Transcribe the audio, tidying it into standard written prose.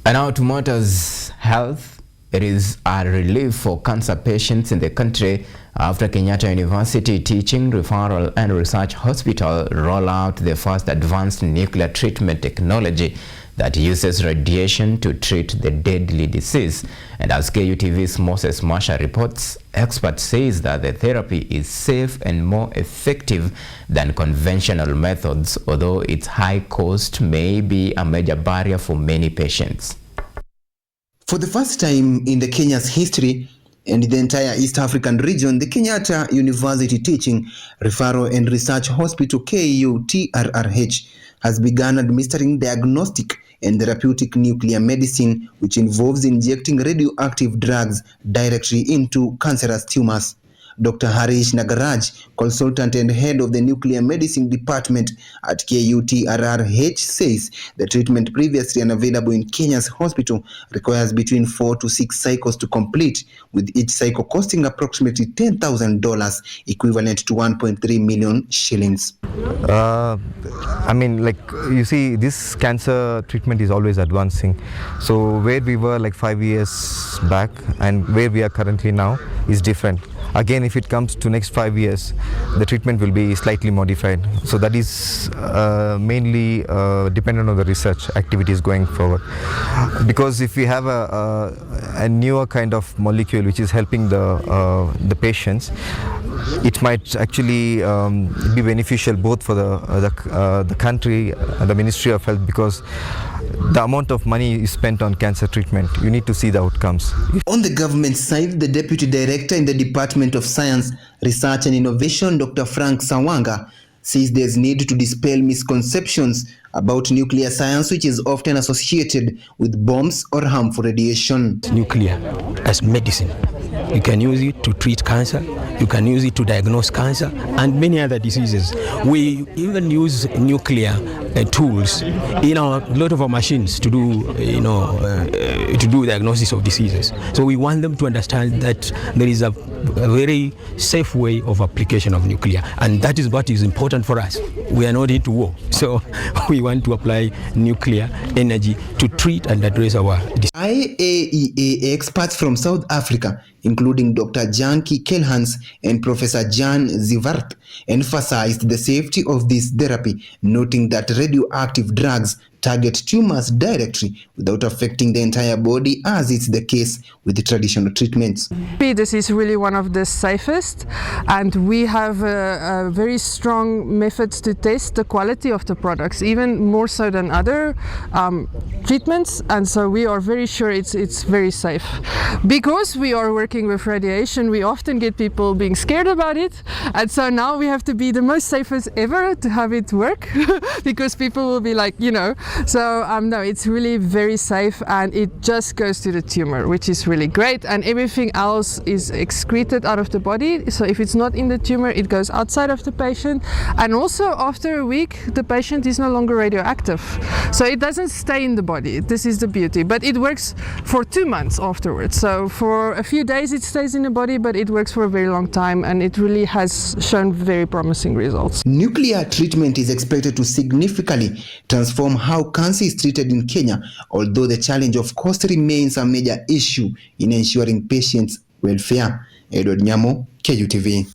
And now to matters health. It is a relief for cancer patients in the country after Kenyatta University Teaching, Referral and Research Hospital roll out the first advanced nuclear treatment technology that uses radiation to treat the deadly disease. And as KUTV's Moses Masha reports, experts say that the therapy is safe and more effective than conventional methods, although its high cost may be a major barrier for many patients. For the first time in the Kenya's history and the entire East African region, the Kenyatta University Teaching, Referral and Research Hospital KUTRRH has begun administering diagnostic and therapeutic nuclear medicine, which involves injecting radioactive drugs directly into cancerous tumors. Dr. Harish Nagaraj, consultant and head of the nuclear medicine department at KUTRRH, says the treatment previously unavailable in Kenya's hospital requires between 4 to 6 cycles to complete, with each cycle costing approximately $10,000, equivalent to 1.3 million shillings. I mean, like, you see, this cancer treatment is always advancing. So where we were like 5 years back and where we are currently now is different. Again, if it comes to next 5 years, the treatment will be slightly modified. So that is mainly dependent on the research activities going forward. Because if we have a newer kind of molecule which is helping the patients, it might actually be beneficial both for the country and the Ministry of Health, because the amount of money is spent on cancer treatment, you need to see the outcomes. On the government side, the Deputy Director in the Department of Science, Research and Innovation, Dr. Frank Sawanga, says there's need to dispel misconceptions about nuclear science, which is often associated with bombs or harmful radiation. Nuclear as medicine. You can use it to treat cancer, you can use it to diagnose cancer and many other diseases. We even use nuclear tools in a lot of our machines to do, to do diagnosis of diseases. So we want them to understand that there is a very safe way of application of nuclear, and that is what is important for us. We are not into war, so we want to apply nuclear energy to treat and address our diseases. IAEA experts from South Africa, including Dr. Janki Kelhans and Professor Jan Zivart, emphasized the safety of this therapy, noting that radioactive drugs target tumors directly without affecting the entire body, as it's the case with the traditional treatments. This is really one of the safest, and we have a very strong methods to test the quality of the products, even more so than other treatments, and so we are very sure it's very safe. Because we are working with radiation, we often get people being scared about it, and so now we have to be the most safest ever to have it work because people will be like, so no, it's really very safe, and it just goes to the tumor, which is really great, and everything else is excreted out of the body. So if it's not in the tumor, it goes outside of the patient, and also after a week the patient is no longer radioactive, so it doesn't stay in the body. This is the beauty, but it works for 2 months afterwards. So for a few days it stays in the body, but it works for a very long time, and it really has shown very promising results. Nuclear treatment is expected to significantly transform how cancer is treated in Kenya, although the challenge of cost remains a major issue in ensuring patients' welfare. Edward Nyamo, KUTV.